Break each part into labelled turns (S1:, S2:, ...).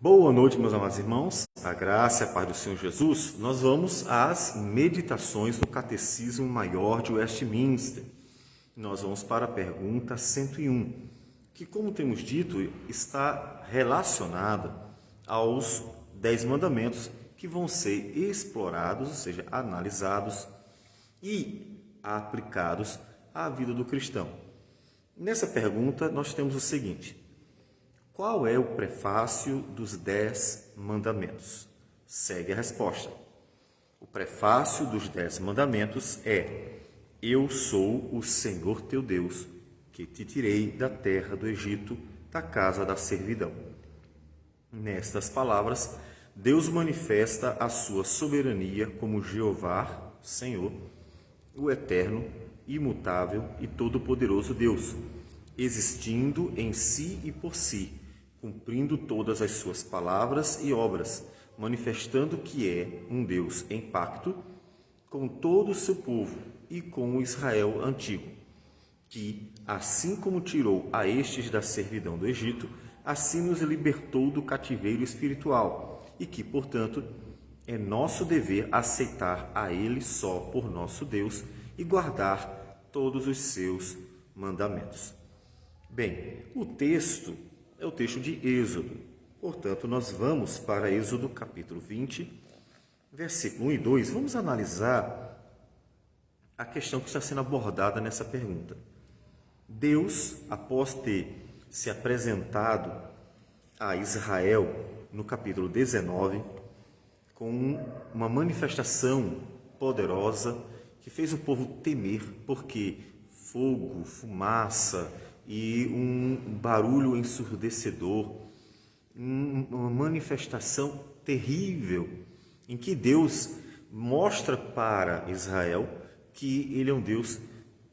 S1: Boa noite, meus amados irmãos. A graça e a paz do Senhor Jesus. Nós vamos às meditações do Catecismo Maior de Westminster. Nós vamos para a pergunta 101, que, como temos dito, está relacionada aos 10 mandamentos que vão ser explorados, ou seja, analisados e aplicados à vida do cristão. Nessa pergunta, nós temos o seguinte: qual é o prefácio dos 10 mandamentos? Segue a resposta. O prefácio dos 10 mandamentos é: Eu sou o Senhor teu Deus, que te tirei da terra do Egito, da casa da servidão. Nestas palavras, Deus manifesta a sua soberania como Jeová, Senhor, o eterno, imutável e todo-poderoso Deus, existindo em si e por si, cumprindo todas as suas palavras e obras, manifestando que é um Deus em pacto com todo o seu povo e com o Israel antigo, que, assim como tirou a estes da servidão do Egito, assim nos libertou do cativeiro espiritual, e que, portanto, é nosso dever aceitar a Ele só por nosso Deus e guardar todos os seus mandamentos. Bem, o texto é o texto de Êxodo. Portanto, nós vamos para Êxodo capítulo 20, versículo 1 e 2. Vamos analisar a questão que está sendo abordada nessa pergunta. Deus, após ter se apresentado a Israel no capítulo 19, com uma manifestação poderosa que fez o povo temer, porque fogo, fumaça e um barulho ensurdecedor, uma manifestação terrível, em que Deus mostra para Israel que Ele é um Deus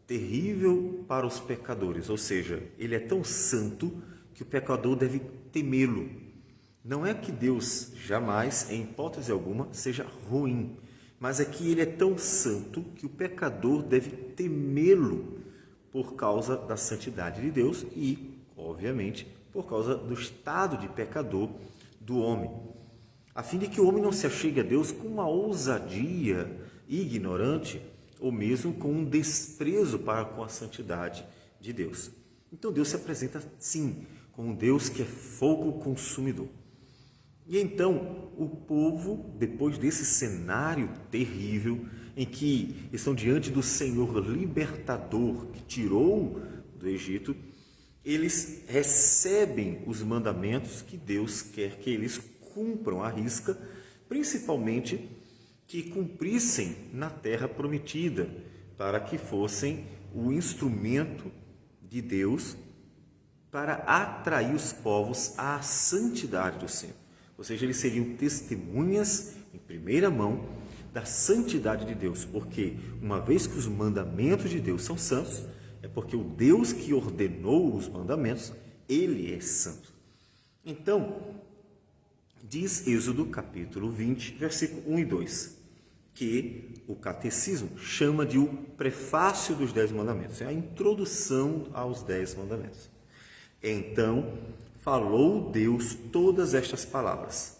S1: terrível para os pecadores, ou seja, Ele é tão santo que o pecador deve temê-lo. Não é que Deus jamais, em hipótese alguma, seja ruim, mas é que Ele é tão santo que o pecador deve temê-lo por causa da santidade de Deus e, obviamente, por causa do estado de pecador do homem, a fim de que o homem não se achegue a Deus com uma ousadia ignorante ou mesmo com um desprezo para com a santidade de Deus. Então Deus se apresenta, sim, como um Deus que é fogo consumidor. E então o povo, depois desse cenário terrível, em que estão diante do Senhor libertador que tirou do Egito, eles recebem os mandamentos que Deus quer que eles cumpram à risca, principalmente que cumprissem na terra prometida, para que fossem o instrumento de Deus para atrair os povos à santidade do Senhor. Ou seja, eles seriam testemunhas em primeira mão da santidade de Deus, porque uma vez que os mandamentos de Deus são santos, é porque o Deus que ordenou os mandamentos, Ele é santo. Então, diz Êxodo capítulo 20, versículo 1 e 2, que o catecismo chama de o prefácio dos 10 mandamentos, é a introdução aos 10 mandamentos. Então, falou Deus todas estas palavras.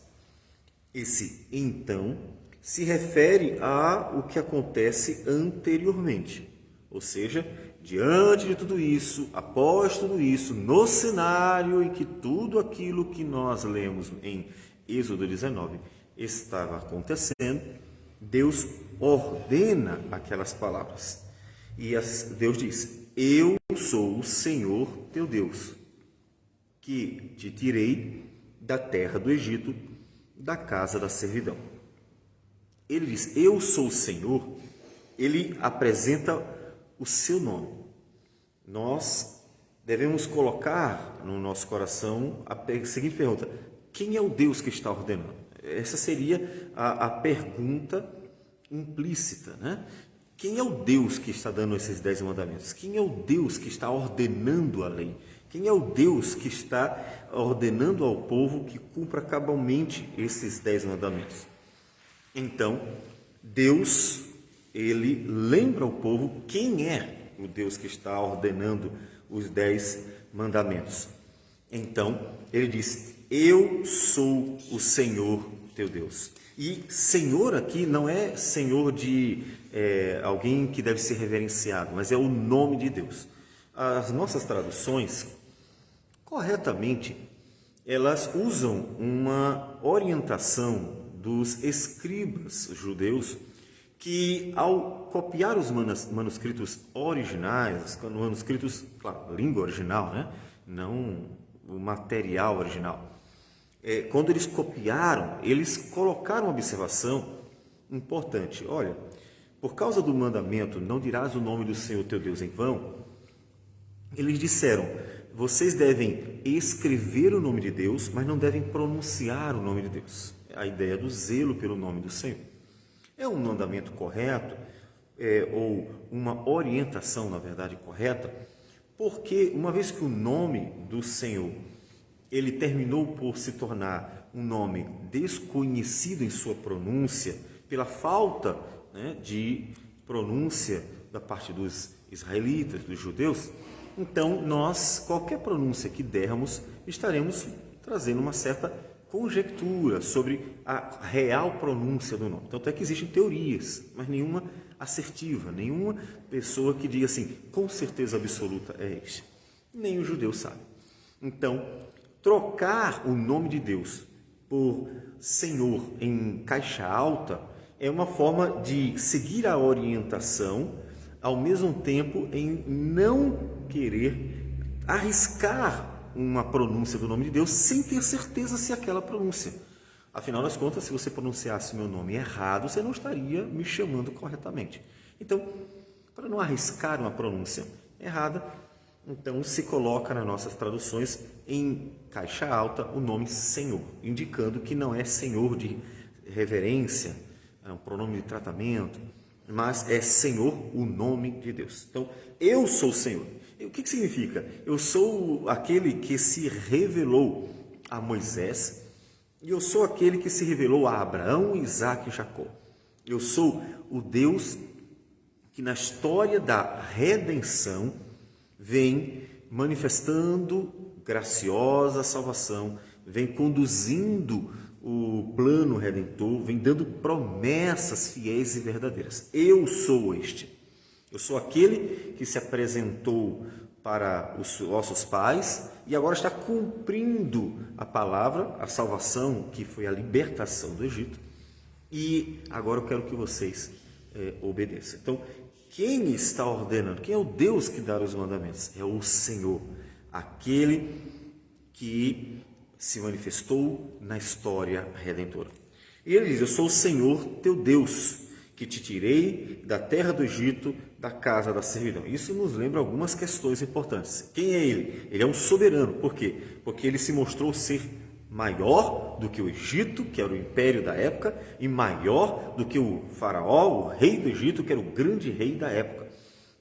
S1: Esse então se refere a o que acontece anteriormente, ou seja, diante de tudo isso, após tudo isso, no cenário em que tudo aquilo que nós lemos em Êxodo 19 estava acontecendo, Deus ordena aquelas palavras. E Deus diz: Eu sou o Senhor teu Deus, que te tirei da terra do Egito, da casa da servidão. Ele diz: Eu sou o Senhor. Ele apresenta o seu nome. Nós devemos colocar no nosso coração a seguinte pergunta: quem é o Deus que está ordenando? Essa seria a pergunta implícita, né? Quem é o Deus que está dando esses 10 mandamentos? Quem é o Deus que está ordenando a lei? Quem é o Deus que está ordenando ao povo que cumpra cabalmente esses 10 mandamentos? Então, Deus, Ele lembra ao povo quem é o Deus que está ordenando os 10 mandamentos. Então, Ele diz: eu sou o Senhor teu Deus. E Senhor aqui não é Senhor de alguém que deve ser reverenciado, mas é o nome de Deus. As nossas traduções, corretamente, elas usam uma orientação dos escribas judeus que, ao copiar os manuscritos originais, manuscritos, claro, língua original, né? Não o material original, quando eles copiaram, eles colocaram uma observação importante. Olha, por causa do mandamento, não dirás o nome do Senhor teu Deus em vão, eles disseram, vocês devem escrever o nome de Deus, mas não devem pronunciar o nome de Deus. A ideia do zelo pelo nome do Senhor. É um mandamento correto, ou uma orientação, na verdade, correta, porque uma vez que o nome do Senhor, ele terminou por se tornar um nome desconhecido em sua pronúncia, pela falta, né, de pronúncia da parte dos israelitas, dos judeus, então nós, qualquer pronúncia que dermos, estaremos trazendo uma certa conjectura sobre a real pronúncia do nome. Tanto é que existem teorias, mas nenhuma assertiva, nenhuma pessoa que diga assim, com certeza absoluta é este. Nem o judeu sabe. Então, trocar o nome de Deus por Senhor em caixa alta é uma forma de seguir a orientação, ao mesmo tempo em não querer arriscar uma pronúncia do nome de Deus sem ter certeza se aquela pronúncia. Afinal das contas, se você pronunciasse meu nome errado, você não estaria me chamando corretamente. Então, para não arriscar uma pronúncia errada, então se coloca nas nossas traduções em caixa alta o nome Senhor, indicando que não é Senhor de reverência, é um pronome de tratamento, mas é Senhor o nome de Deus. Então, eu sou o Senhor. O que significa? Eu sou aquele que se revelou a Moisés e eu sou aquele que se revelou a Abraão, Isaque e Jacó. Eu sou o Deus que na história da redenção vem manifestando graciosa salvação, vem conduzindo o plano redentor, vem dando promessas fiéis e verdadeiras. Eu sou este. Eu sou aquele que se apresentou para os nossos pais e agora está cumprindo a palavra, a salvação, que foi a libertação do Egito. E agora eu quero que vocês obedeçam. Então, quem está ordenando? Quem é o Deus que dá os mandamentos? É o Senhor, aquele que se manifestou na história redentora. E ele diz, eu sou o Senhor teu Deus, que te tirei da terra do Egito, da casa da servidão. Isso nos lembra algumas questões importantes. Quem é ele? Ele é um soberano. Por quê? Porque ele se mostrou ser maior do que o Egito, que era o império da época, e maior do que o faraó, o rei do Egito, que era o grande rei da época.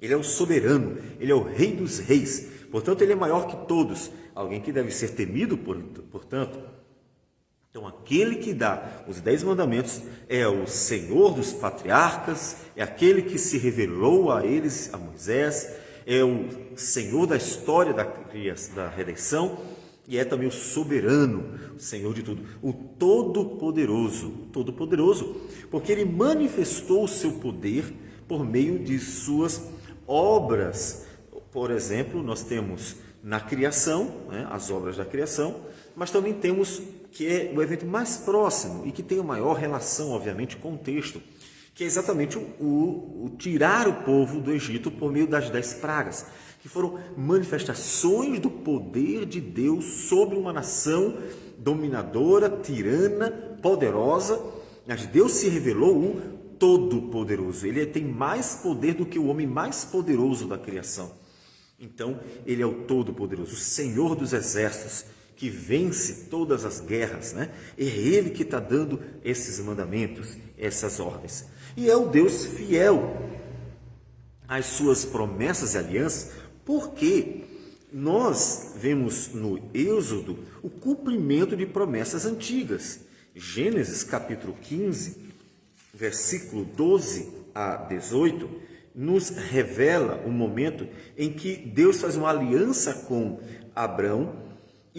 S1: Ele é o soberano, ele é o rei dos reis. Portanto, ele é maior que todos. Alguém que deve ser temido, portanto. Então, aquele que dá os 10 mandamentos é o Senhor dos patriarcas, é aquele que se revelou a eles, a Moisés, é o Senhor da história da redenção e é também o soberano, o Senhor de tudo, o Todo-Poderoso, porque ele manifestou o seu poder por meio de suas obras. Por exemplo, nós temos na criação, né, as obras da criação, mas também temos que é o evento mais próximo e que tem a maior relação, obviamente, com o texto, que é exatamente o tirar o povo do Egito por meio das 10 pragas, que foram manifestações do poder de Deus sobre uma nação dominadora, tirana, poderosa, mas Deus se revelou o Todo-Poderoso. Ele tem mais poder do que o homem mais poderoso da criação. Então, ele é o Todo-Poderoso, o Senhor dos exércitos, que vence todas as guerras, né? É ele que está dando esses mandamentos, essas ordens. E é o Deus fiel às suas promessas e alianças, porque nós vemos no Êxodo o cumprimento de promessas antigas. Gênesis capítulo 15, versículo 12 a 18, nos revela o momento em que Deus faz uma aliança com Abrão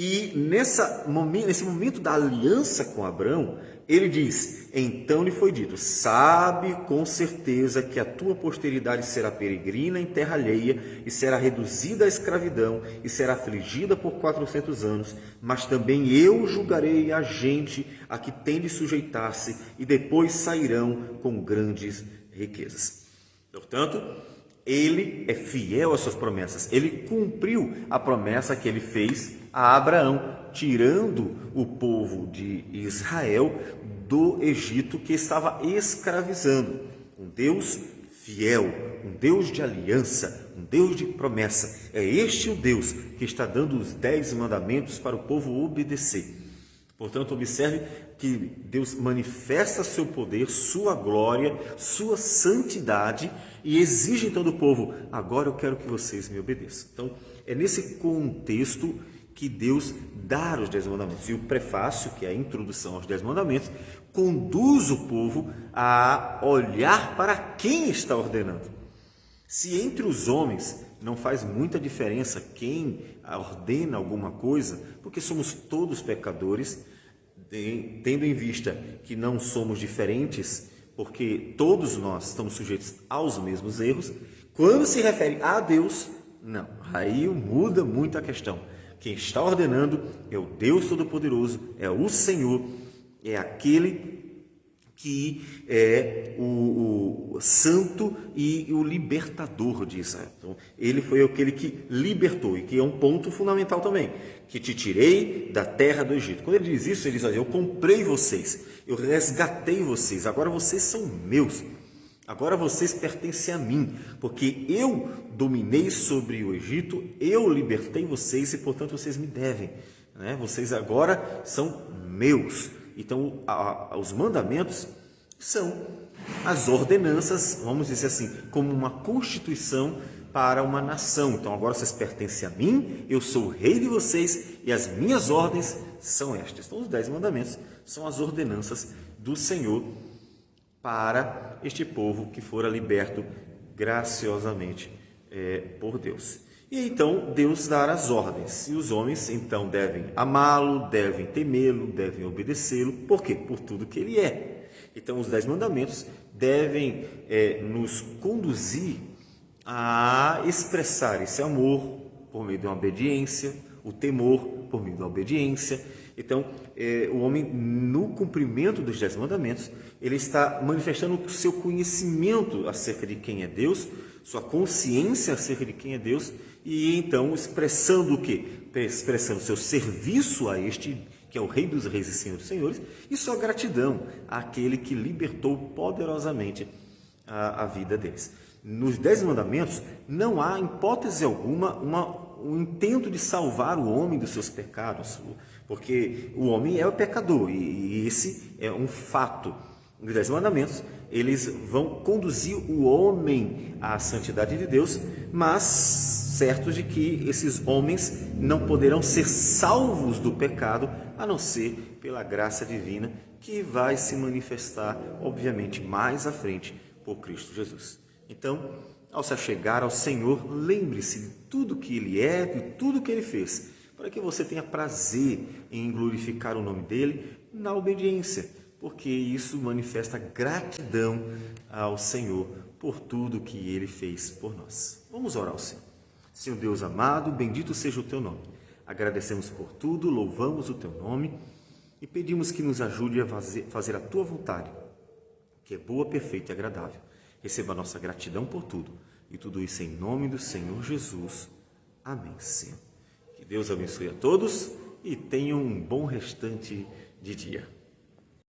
S1: E nesse momento da aliança com Abraão, ele diz: então lhe foi dito, sabe com certeza que a tua posteridade será peregrina em terra alheia e será reduzida à escravidão e será afligida por 400 anos, mas também eu julgarei a gente a que tem de sujeitar-se e depois sairão com grandes riquezas. Portanto, ele é fiel às suas promessas. Ele cumpriu a promessa que ele fez a Abraão, tirando o povo de Israel do Egito que estava escravizando. Um Deus fiel, um Deus de aliança, um Deus de promessa. É este o Deus que está dando os 10 mandamentos para o povo obedecer. Portanto, observe que Deus manifesta seu poder, sua glória, sua santidade e exige então do povo: agora eu quero que vocês me obedeçam. Então, é nesse contexto que Deus dá os 10 mandamentos. E o prefácio, que é a introdução aos 10 mandamentos, conduz o povo a olhar para quem está ordenando. Se entre os homens não faz muita diferença quem ordena alguma coisa, porque somos todos pecadores, tendo em vista que não somos diferentes, porque todos nós estamos sujeitos aos mesmos erros, quando se refere a Deus, não, aí muda muito a questão. Quem está ordenando é o Deus Todo-Poderoso, é o Senhor, é aquele que é o santo e o libertador de Israel. Então, ele foi aquele que libertou, e que é um ponto fundamental também, que te tirei da terra do Egito. Quando ele diz isso, ele diz: eu comprei vocês, eu resgatei vocês, agora vocês são meus, agora vocês pertencem a mim, porque eu dominei sobre o Egito, eu libertei vocês e, portanto, vocês me devem, né? Vocês agora são meus. Então, os mandamentos são as ordenanças, vamos dizer assim, como uma constituição para uma nação. Então, agora vocês pertencem a mim, eu sou o rei de vocês e as minhas ordens são estas. Então, os 10 mandamentos são as ordenanças do Senhor para este povo que fora liberto graciosamente por Deus. E então Deus dá as ordens, e os homens então devem amá-lo, devem temê-lo, devem obedecê-lo. Por quê? Por tudo que ele é. Então os 10 mandamentos devem nos conduzir a expressar esse amor por meio de uma obediência, o temor por meio da obediência. Então, o homem, no cumprimento dos 10 mandamentos, ele está manifestando o seu conhecimento acerca de quem é Deus, sua consciência acerca de quem é Deus, e então expressando o quê? Expressando seu serviço a este, que é o Rei dos Reis e Senhor dos Senhores, e sua gratidão àquele que libertou poderosamente a vida deles. Nos 10 mandamentos, não há, em hipótese alguma, um intento de salvar o homem dos seus pecados, porque o homem é o pecador, e esse é um fato. Os 10 mandamentos, eles vão conduzir o homem à santidade de Deus, mas certos de que esses homens não poderão ser salvos do pecado, a não ser pela graça divina, que vai se manifestar, obviamente, mais à frente por Cristo Jesus. Então, ao se achegar ao Senhor, lembre-se de tudo que Ele é, de tudo que Ele fez, para que você tenha prazer em glorificar o nome dEle na obediência, porque isso manifesta gratidão ao Senhor por tudo que Ele fez por nós. Vamos orar ao Senhor. Senhor Deus amado, bendito seja o Teu nome. Agradecemos por tudo, louvamos o Teu nome e pedimos que nos ajude a fazer a Tua vontade, que é boa, perfeita e agradável. Receba a nossa gratidão por tudo, e tudo isso em nome do Senhor Jesus. Amém, Senhor. Que Deus abençoe a todos e tenham um bom restante de dia.